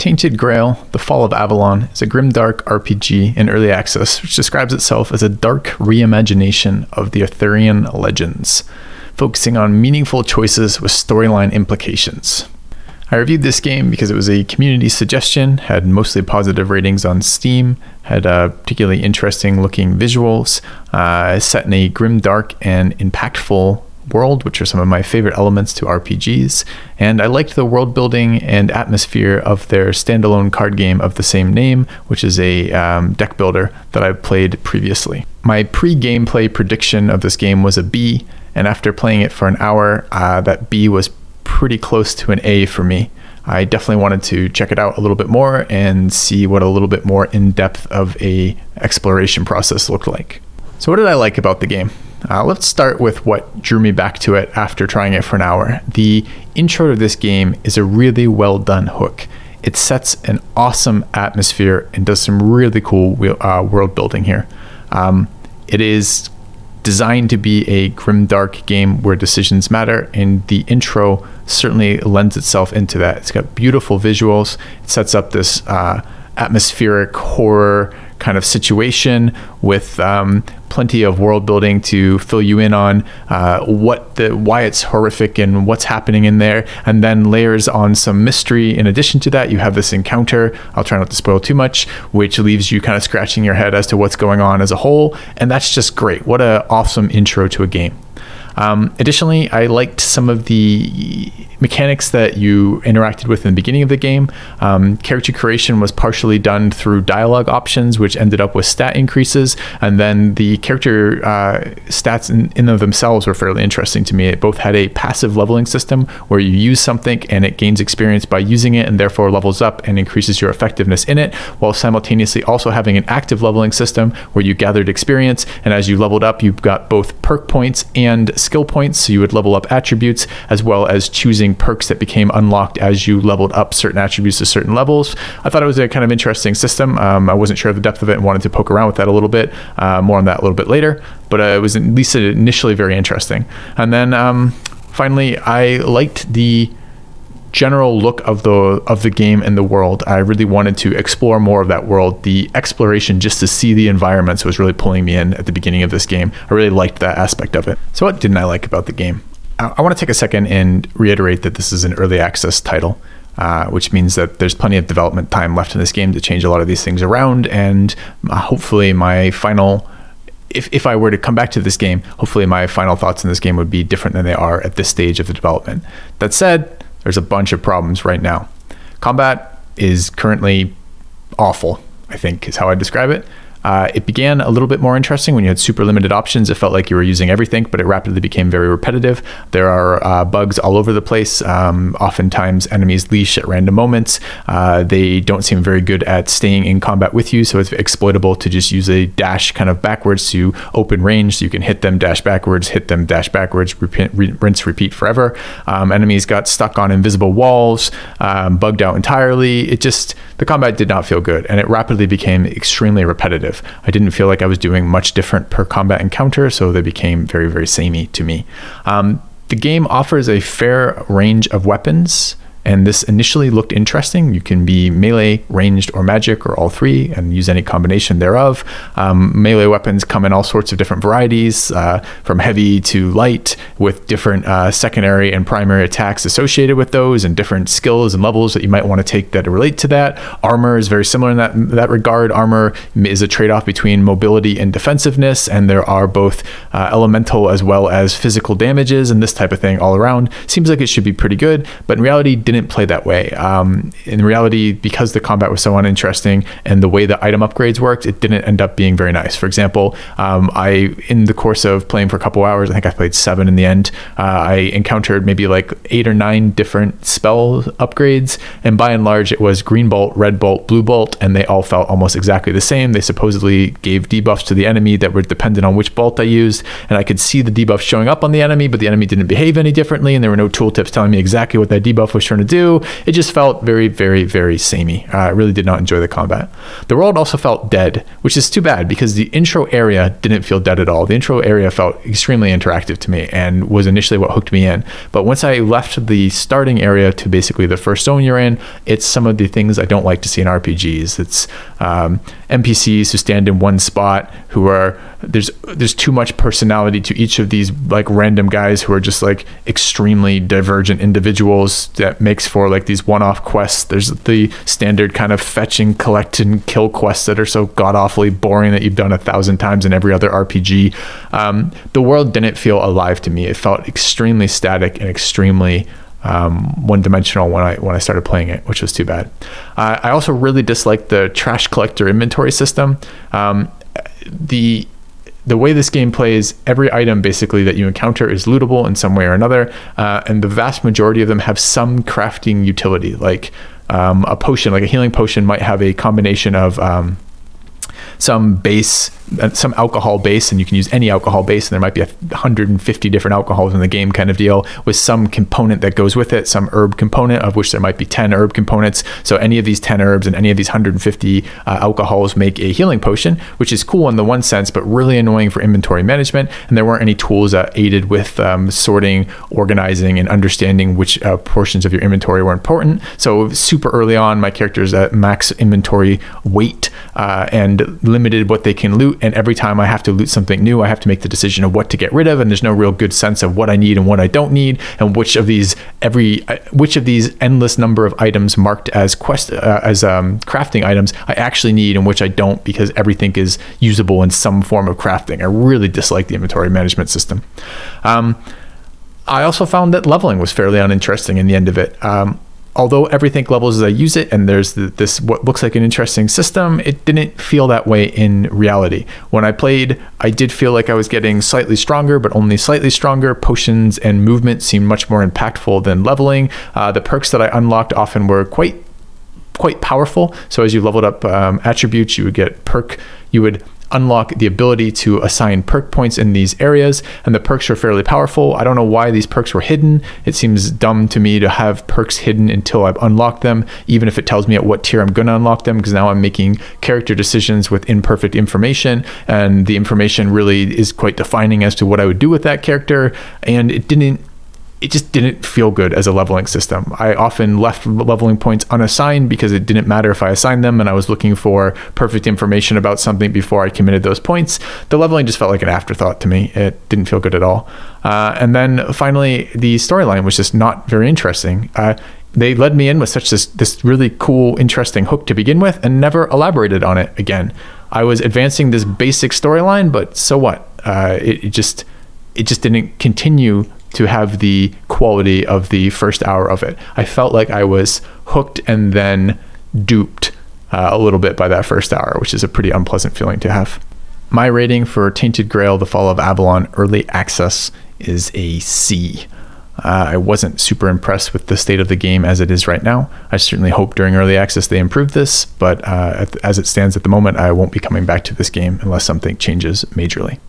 Tainted Grail, The Fall of Avalon, is a grimdark RPG in early access, which describes itself as a dark reimagination of the Arthurian legends, focusing on meaningful choices with storyline implications. I reviewed this game because it was a community suggestion, had mostly positive ratings on Steam, had particularly interesting looking visuals, set in a grimdark and impactful world, which are some of my favorite elements to RPGs, and I liked the world building and atmosphere of their standalone card game of the same name, which is a deck builder that I've played previously. My pre-gameplay prediction of this game was a B, and after playing it for an hour, that B was pretty close to an A for me. I definitely wanted to check it out a little bit more and see what a little bit more in-depth of a exploration process looked like. So what did I like about the game? Let's start with what drew me back to it after trying it for an hour. The intro to this game is a really well done hook. It sets an awesome atmosphere and does some really cool world building here. It is designed to be a grimdark game where decisions matter, and the intro certainly lends itself into that. It's got beautiful visuals. It sets up this atmospheric horror kind of situation with plenty of world building to fill you in on why it's horrific and what's happening in there, and then layers on some mystery. In addition to that, you have this encounter, I'll try not to spoil too much, which leaves you kind of scratching your head as to what's going on as a whole, and that's just great. What an awesome intro to a game. Additionally, I liked some of the mechanics that you interacted with in the beginning of the game. Character creation was partially done through dialogue options, which ended up with stat increases, and then the character stats in of themselves were fairly interesting to me. It both had a passive leveling system where you use something and it gains experience by using it and therefore levels up and increases your effectiveness in it, while simultaneously also having an active leveling system where you gathered experience, and as you leveled up, you got both perk points and skill points, so you would level up attributes as well as choosing perks that became unlocked as you leveled up certain attributes to certain levels. I thought it was a kind of interesting system. I wasn't sure of the depth of it and wanted to poke around with that a little bit. More on that a little bit later, but it was at least initially very interesting. And then finally, I liked the general look of the game and the world. I really wanted to explore more of that world. The exploration just to see the environments was really pulling me in at the beginning of this game. I really liked that aspect of it. So what didn't I like about the game? I want to take a second and reiterate that this is an early access title, which means that there's plenty of development time left in this game to change a lot of these things around, and hopefully my final, if I were to come back to this game, hopefully my final thoughts in this game would be different than they are at this stage of the development. That said, there's a bunch of problems right now. Combat is currently awful, I think is how I describe it. It began a little bit more interesting when you had super limited options. It felt like you were using everything, but it rapidly became very repetitive. There are bugs all over the place. Oftentimes enemies leash at random moments. They don't seem very good at staying in combat with you, so it's exploitable to just use a dash kind of backwards to open range, so you can hit them, dash backwards, hit them, dash backwards, rinse, repeat forever. Enemies got stuck on invisible walls, bugged out entirely. The combat did not feel good, and it rapidly became extremely repetitive. I didn't feel like I was doing much different per combat encounter, so they became very, very samey to me. The game offers a fair range of weapons, and this initially looked interesting. You can be melee, ranged, or magic, or all three, and use any combination thereof. Melee weapons come in all sorts of different varieties, from heavy to light, with different secondary and primary attacks associated with those, and different skills and levels that you might want to take that relate to that. Armor is very similar in that regard. Armor is a trade-off between mobility and defensive-ness, and there are both elemental as well as physical damages and this type of thing all around. Seems like it should be pretty good, but in reality, didn't play that way. In reality, because the combat was so uninteresting and the way the item upgrades worked, it didn't end up being very nice. For example, in the course of playing for a couple hours, I think I played 7 in the end, I encountered maybe like 8 or 9 different spell upgrades, and by and large it was green bolt, red bolt, blue bolt, and they all felt almost exactly the same. They supposedly gave debuffs to the enemy that were dependent on which bolt I used, and I could see the debuff showing up on the enemy, but the enemy didn't behave any differently, and there were no tooltips telling me exactly what that debuff was trying to to do. It just felt very, very, very samey. I really did not enjoy the combat. The world also felt dead, which is too bad because the intro area didn't feel dead at all. The intro area felt extremely interactive to me and was initially what hooked me in. But once I left the starting area to basically the first zone you're in, it's some of the things I don't like to see in RPGs. It's NPCs who stand in one spot, who are there's too much personality to each of these like random guys who are just like extremely divergent individuals that makes for like these one-off quests. There's the standard kind of fetch and collect and kill quests that are so god-awfully boring that you've done 1,000 times in every other RPG. The world didn't feel alive to me. It felt extremely static and extremely one-dimensional when I started playing it, which was too bad. I also really disliked the trash collector inventory system. The way this game plays, every item basically that you encounter is lootable in some way or another, and the vast majority of them have some crafting utility, like a potion, like a healing potion might have a combination of some base, some alcohol base, and you can use any alcohol base, and there might be 150 different alcohols in the game kind of deal, with some component that goes with it, some herb component, of which there might be 10 herb components. So any of these 10 herbs and any of these 150 alcohols make a healing potion, which is cool in the one sense, but really annoying for inventory management. And there weren't any tools that aided with sorting, organizing, and understanding which portions of your inventory were important. So super early on, my character's at max inventory weight and limited what they can loot, and every time I have to loot something new, I have to make the decision of what to get rid of, and there's no real good sense of what I need and what I don't need, and which of these endless number of items marked as crafting items I actually need and which I don't, because everything is usable in some form of crafting. I really dislike the inventory management system. I also found that leveling was fairly uninteresting in the end of it. Although everything levels as I use it, and there's this what looks like an interesting system, it didn't feel that way in reality. When I played, I did feel like I was getting slightly stronger, but only slightly stronger. Potions and movement seemed much more impactful than leveling. The perks that I unlocked often were quite powerful. So as you leveled up attributes, you would unlock the ability to assign perk points in these areas, and the perks are fairly powerful. I don't know why these perks were hidden. It seems dumb to me to have perks hidden until I've unlocked them, even if it tells me at what tier I'm going to unlock them, because now I'm making character decisions with imperfect information, and the information really is quite defining as to what I would do with that character, and it just didn't feel good as a leveling system. I often left leveling points unassigned because it didn't matter if I assigned them, and I was looking for perfect information about something before I committed those points. The leveling just felt like an afterthought to me. It didn't feel good at all. And then finally, the storyline was just not very interesting. They led me in with such this really cool, interesting hook to begin with, and never elaborated on it again. I was advancing this basic storyline, but so what? It just didn't continue to have the quality of the first hour of it. I felt like I was hooked and then duped a little bit by that first hour, which is a pretty unpleasant feeling to have. My rating for Tainted Grail, The Fall of Avalon Early Access is a C. I wasn't super impressed with the state of the game as it is right now. I certainly hope during early access they improve this, but as it stands at the moment, I won't be coming back to this game unless something changes majorly.